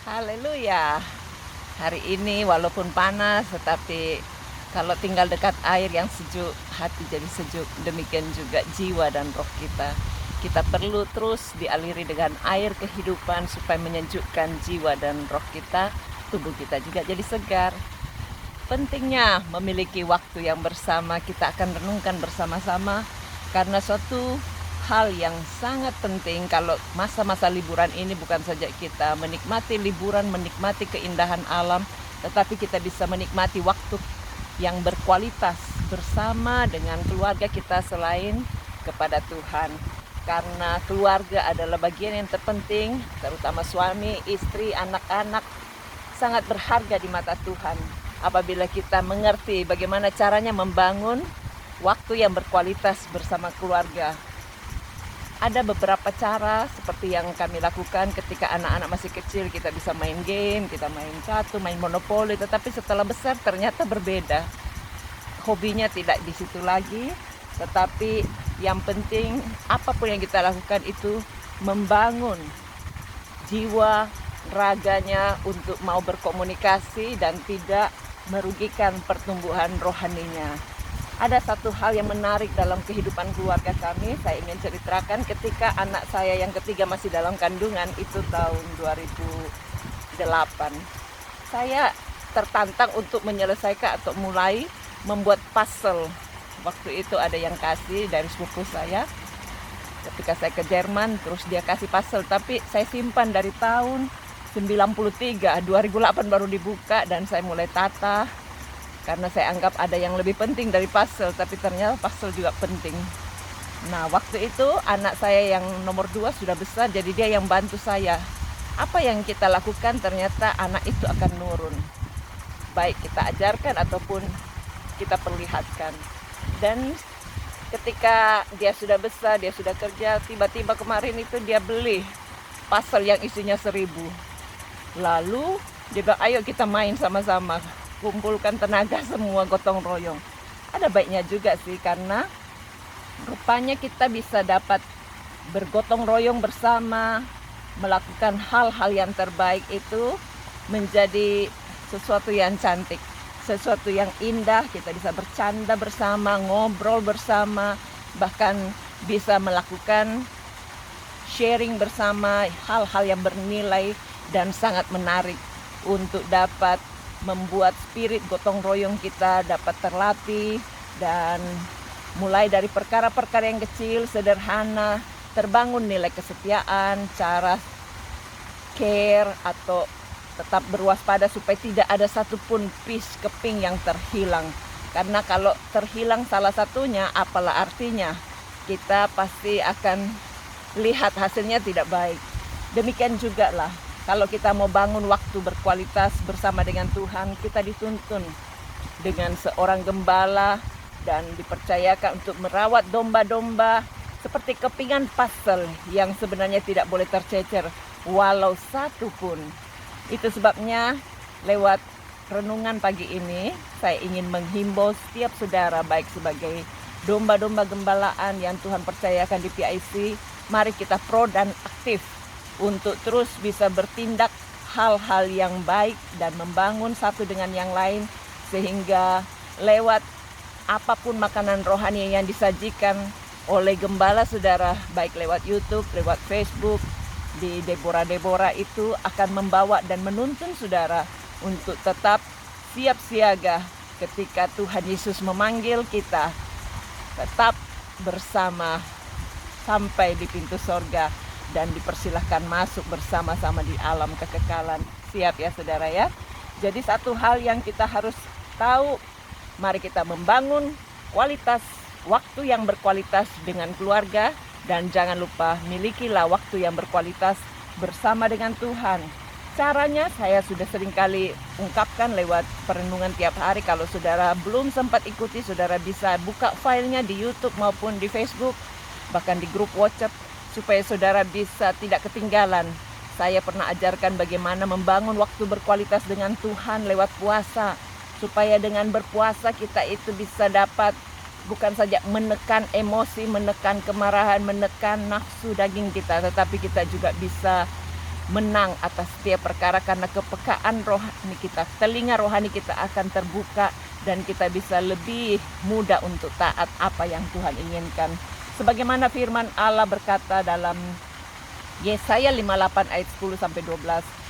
Haleluya. Hari ini walaupun panas, tetapi kalau tinggal dekat air yang sejuk, hati jadi sejuk. Demikian juga jiwa dan roh kita. Kita perlu terus dialiri dengan air kehidupan supaya menyejukkan jiwa dan roh kita. Tubuh kita juga jadi segar. Pentingnya memiliki waktu yang bersama, kita akan renungkan bersama-sama karena suatu hal yang sangat penting kalau masa-masa liburan ini bukan saja kita menikmati liburan, menikmati keindahan alam, tetapi kita bisa menikmati waktu yang berkualitas bersama dengan keluarga kita selain kepada Tuhan. Karena keluarga adalah bagian yang terpenting, terutama suami, istri, anak-anak, sangat berharga di mata Tuhan. Apabila kita mengerti bagaimana caranya membangun waktu yang berkualitas bersama keluarga. Ada beberapa cara seperti yang kami lakukan ketika anak-anak masih kecil. Kita bisa main game, kita main catur, main monopoli. Tetapi setelah besar ternyata berbeda. Hobinya tidak di situ lagi. Tetapi yang penting apapun yang kita lakukan itu membangun jiwa raganya untuk mau berkomunikasi dan tidak merugikan pertumbuhan rohaninya. Ada satu hal yang menarik dalam kehidupan keluarga kami, saya ingin ceritakan ketika anak saya yang ketiga masih dalam kandungan, itu tahun 2008. Saya tertantang untuk menyelesaikan atau mulai membuat puzzle. Waktu itu ada yang kasih dari sepupu saya, ketika saya ke Jerman, terus dia kasih puzzle, tapi saya simpan dari tahun 93, 2008 baru dibuka dan saya mulai tata. Karena saya anggap ada yang lebih penting dari puzzle, tapi ternyata puzzle juga penting. Nah, waktu itu anak saya yang nomor 2 sudah besar, jadi dia yang bantu saya. Apa yang kita lakukan ternyata anak itu akan nurun. Baik kita ajarkan ataupun kita perlihatkan. Dan ketika dia sudah besar, dia sudah kerja, tiba-tiba kemarin itu dia beli puzzle yang isinya 1000. Lalu dia bilang, ayo kita main sama-sama. Kumpulkan tenaga semua, gotong royong. Ada baiknya juga sih, karena rupanya kita bisa dapat bergotong royong bersama, melakukan hal-hal yang terbaik itu menjadi sesuatu yang cantik, sesuatu yang indah. Kita bisa bercanda bersama, ngobrol bersama, bahkan bisa melakukan sharing bersama hal-hal yang bernilai dan sangat menarik untuk dapat membuat spirit gotong royong kita dapat terlatih. Dan mulai dari perkara-perkara yang kecil, sederhana, terbangun nilai kesetiaan, cara care atau tetap berwaspada supaya tidak ada satupun piece keping yang terhilang. Karena kalau terhilang salah satunya, apalah artinya? Kita pasti akan lihat hasilnya tidak baik. Demikian juga lah, kalau kita mau bangun waktu berkualitas bersama dengan Tuhan, kita dituntun dengan seorang gembala dan dipercayakan untuk merawat domba-domba seperti kepingan puzzle yang sebenarnya tidak boleh tercecer walau satu pun. Itu sebabnya lewat renungan pagi ini saya ingin menghimbau setiap saudara, baik sebagai domba-domba gembalaan yang Tuhan percayakan di PIC, mari kita pro dan aktif untuk terus bisa bertindak hal-hal yang baik dan membangun satu dengan yang lain, sehingga lewat apapun makanan rohani yang disajikan oleh gembala saudara, baik lewat YouTube, lewat Facebook, di Deborah itu akan membawa dan menuntun saudara untuk tetap siap siaga ketika Tuhan Yesus memanggil kita tetap bersama sampai di pintu sorga dan dipersilahkan masuk bersama-sama di alam kekekalan. Siap ya saudara ya? Jadi satu hal yang kita harus tahu, mari kita membangun kualitas waktu yang berkualitas dengan keluarga. Dan jangan lupa milikilah waktu yang berkualitas bersama dengan Tuhan. Caranya saya sudah sering kali ungkapkan lewat perenungan tiap hari. Kalau saudara belum sempat ikuti, saudara bisa buka filenya di YouTube maupun di Facebook, bahkan di grup WhatsApp, supaya saudara bisa tidak ketinggalan. Saya pernah ajarkan bagaimana membangun waktu berkualitas dengan Tuhan lewat puasa, supaya dengan berpuasa kita itu bisa dapat bukan saja menekan emosi, menekan kemarahan, menekan nafsu daging kita, tetapi kita juga bisa menang atas setiap perkara, karena kepekaan rohani kita, telinga rohani kita akan terbuka dan kita bisa lebih mudah untuk taat apa yang Tuhan inginkan. Sebagaimana firman Allah berkata dalam Yesaya 58 ayat 10 sampai 12.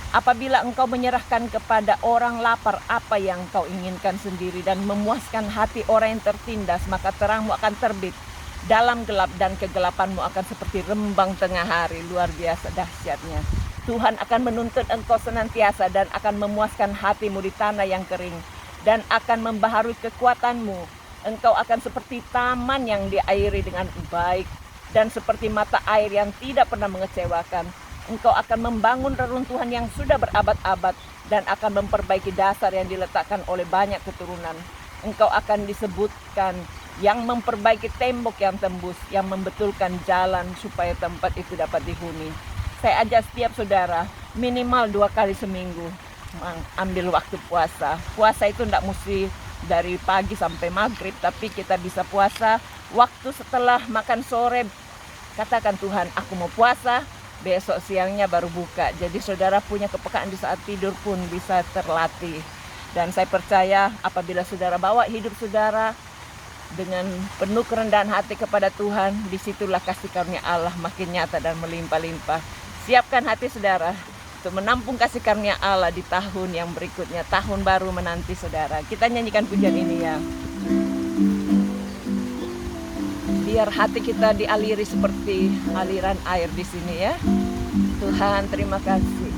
Apabila engkau menyerahkan kepada orang lapar apa yang kau inginkan sendiri dan memuaskan hati orang yang tertindas, maka terangmu akan terbit dalam gelap dan kegelapanmu akan seperti rembang tengah hari. Luar biasa dahsyatnya. Tuhan akan menuntut engkau senantiasa dan akan memuaskan hatimu di tanah yang kering dan akan membaharui kekuatanmu. Engkau akan seperti taman yang diairi dengan baik dan seperti mata air yang tidak pernah mengecewakan. Engkau akan membangun reruntuhan yang sudah berabad-abad dan akan memperbaiki dasar yang diletakkan oleh banyak keturunan. Engkau akan disebutkan yang memperbaiki tembok yang tembus, yang membetulkan jalan supaya tempat itu dapat dihuni. Saya ajak setiap saudara minimal 2 kali seminggu ambil waktu puasa. Puasa itu tidak mesti dari pagi sampai maghrib, tapi kita bisa puasa waktu setelah makan sore. Katakan, Tuhan, aku mau puasa. Besok siangnya baru buka. Jadi saudara punya kepekaan di saat tidur pun bisa terlatih. Dan saya percaya apabila saudara bawa hidup saudara dengan penuh kerendahan hati kepada Tuhan, disitulah kasih karunia Allah makin nyata dan melimpah-limpah. Siapkan hati saudara untuk menampung kasih karunia Allah di tahun yang berikutnya, tahun baru menanti saudara. Kita nyanyikan pujian ini ya. Biar hati kita dialiri seperti aliran air di sini ya. Tuhan, terima kasih.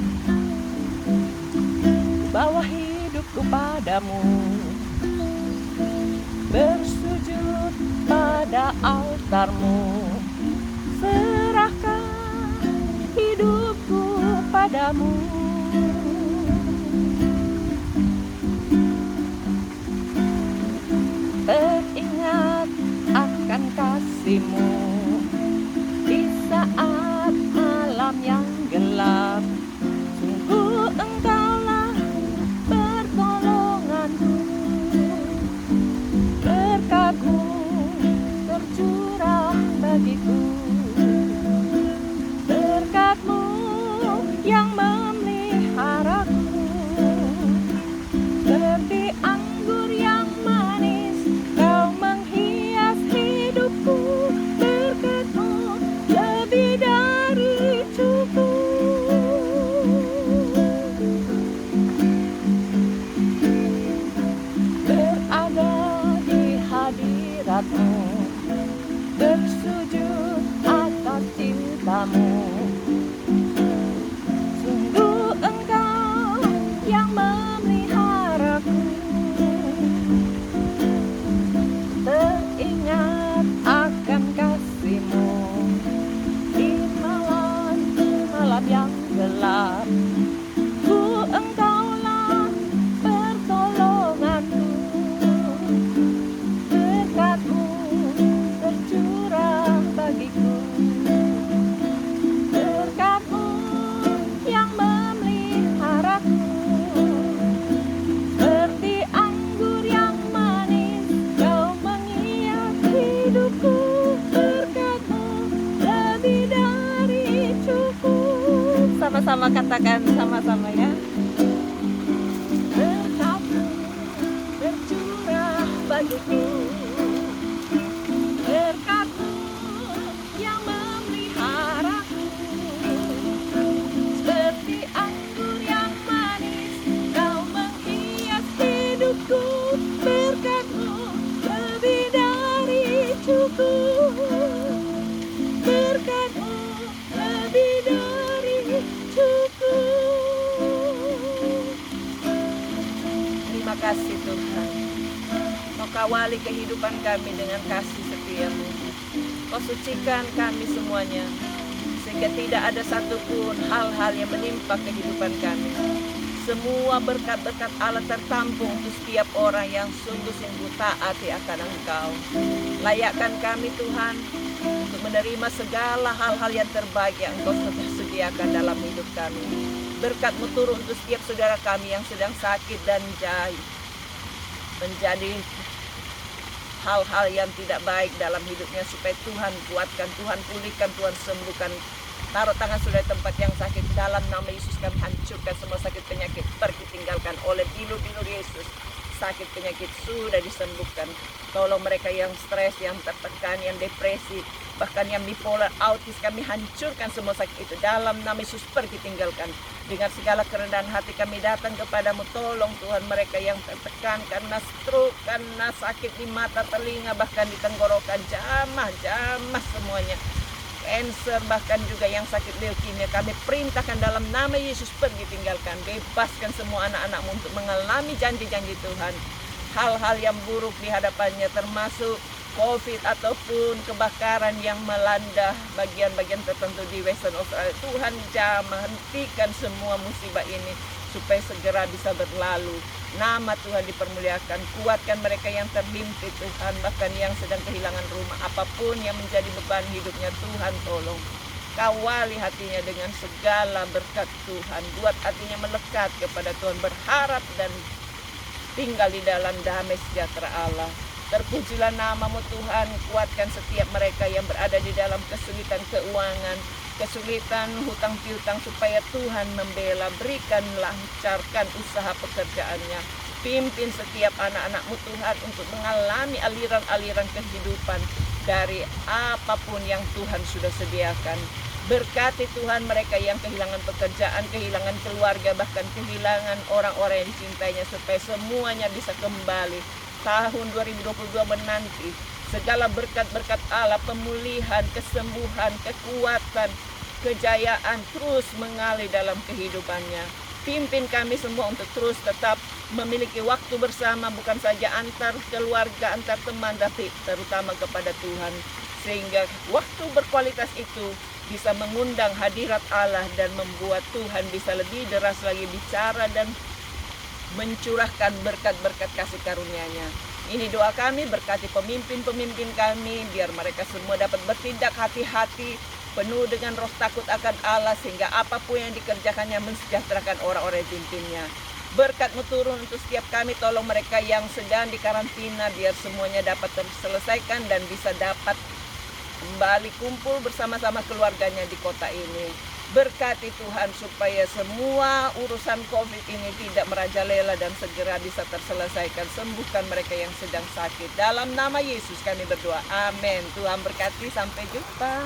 Bawa hidupku padamu, bersujud pada altarmu, serahkan hidupku padamu. Teringat akan kasih-Mu di saat malam yang gelap. Sungguh Engkaulah pertolonganku, berkat-Mu tercurah bagiku, berkat-Mu yang memeliharaku, seperti anggur yang manis Kau menghias hidupku, berkat-Mu lebih dari cukup. Berada di hadirat-Mu, bersujud atas cinta-Mu, sungguh Engkau yang memeliharaku. Teringat akan kasih-Mu di malam yang gelap. Ku Engkaulah pertolonganku, berkat-Mu tercurah bagiku, berkat-Mu yang memeliharaku, seperti anggur yang manis Kau menghias hidupku, berkat-Mu lebih dari cukup. Sama-sama katakan sama-sama ya. Berkat-Mu tercurah bagiku, berkat-Mu yang memeliharaku, seperti anggur yang manis Kau menghias hidupku, berkat-Mu lebih dari cukup, berkat-Mu lebih dari cukup. Terima kasih Tuhan, Kau kawali kehidupan kami dengan kasih setia-Mu. Kau sucikan kami semuanya, sehingga tidak ada satupun hal-hal yang menimpa kehidupan kami. Semua berkat-berkat Allah tertampung untuk setiap orang yang sungguh-sungguh taati akan Engkau. Layakkan kami Tuhan untuk menerima segala hal-hal yang terbaik yang Engkau sudah sediakan dalam hidup kami. Berkat-Mu turun untuk setiap saudara kami yang sedang sakit dan menjadi hal-hal yang tidak baik dalam hidupnya, supaya Tuhan kuatkan, Tuhan pulihkan, Tuhan sembuhkan Taruh tangan sudah di tempat yang sakit. Dalam nama Yesus kami hancurkan semua sakit penyakit. Pergi tinggalkan oleh bilur-bilur Yesus. Sakit penyakit sudah disembuhkan. Tolong mereka yang stres, yang tertekan, yang depresi, bahkan yang bipolar, autis, kami hancurkan semua sakit itu. Dalam nama Yesus pergi tinggalkan. Dengan segala kerendahan hati kami datang kepadamu. Tolong Tuhan mereka yang tertekan karena stroke, karena sakit di mata, telinga, bahkan di tenggorokan. Jamah semuanya. Cancer, bahkan juga yang sakit leukemia, kami perintahkan dalam nama Yesus pergi tinggalkan. Bebaskan semua anak-anakmu untuk mengalami janji-janji Tuhan. Hal-hal yang buruk di hadapannya termasuk COVID ataupun kebakaran yang melanda bagian-bagian tertentu di Western Australia. Tuhan jamah, hentikan semua musibah ini supaya segera bisa berlalu. Nama Tuhan dipermuliakan. Kuatkan mereka yang terhimpit Tuhan, bahkan yang sedang kehilangan rumah. Apapun yang menjadi beban hidupnya, Tuhan tolong. Kawali hatinya dengan segala berkat Tuhan. Buat hatinya melekat kepada Tuhan, berharap dan tinggal di dalam damai sejahtera Allah. Terpujilah namamu Tuhan. Kuatkan setiap mereka yang berada di dalam kesulitan keuangan, kesulitan hutang piutang, supaya Tuhan membela. Berikan, lancarkan usaha pekerjaannya. Pimpin setiap anak-anakmu Tuhan untuk mengalami aliran-aliran kehidupan dari apapun yang Tuhan sudah sediakan. Berkati Tuhan mereka yang kehilangan pekerjaan, kehilangan keluarga, bahkan kehilangan orang-orang yang dicintainya, supaya semuanya bisa kembali. Tahun 2022 menanti segala berkat-berkat Allah, pemulihan, kesembuhan, kekuatan, kejayaan terus mengalir dalam kehidupannya. Pimpin kami semua untuk terus tetap memiliki waktu bersama, bukan saja antar keluarga, antar teman, tapi terutama kepada Tuhan. Sehingga waktu berkualitas itu bisa mengundang hadirat Allah dan membuat Tuhan bisa lebih deras lagi bicara dan mencurahkan berkat-berkat kasih karunia-Nya. Ini doa kami, berkati pemimpin-pemimpin kami, biar mereka semua dapat bertindak hati-hati, penuh dengan roh takut akan Allah, sehingga apapun yang dikerjakannya mensejahterakan orang-orang yang dipimpinnya. Berkat-Mu turun untuk setiap kami, tolong mereka yang sedang di karantina, biar semuanya dapat terselesaikan dan bisa dapat kembali kumpul bersama-sama keluarganya di kota ini. Berkati Tuhan supaya semua urusan COVID ini tidak merajalela dan segera bisa terselesaikan. Sembuhkan mereka yang sedang sakit. Dalam nama Yesus kami berdoa. Amin. Tuhan berkati. Sampai jumpa.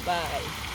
Bye.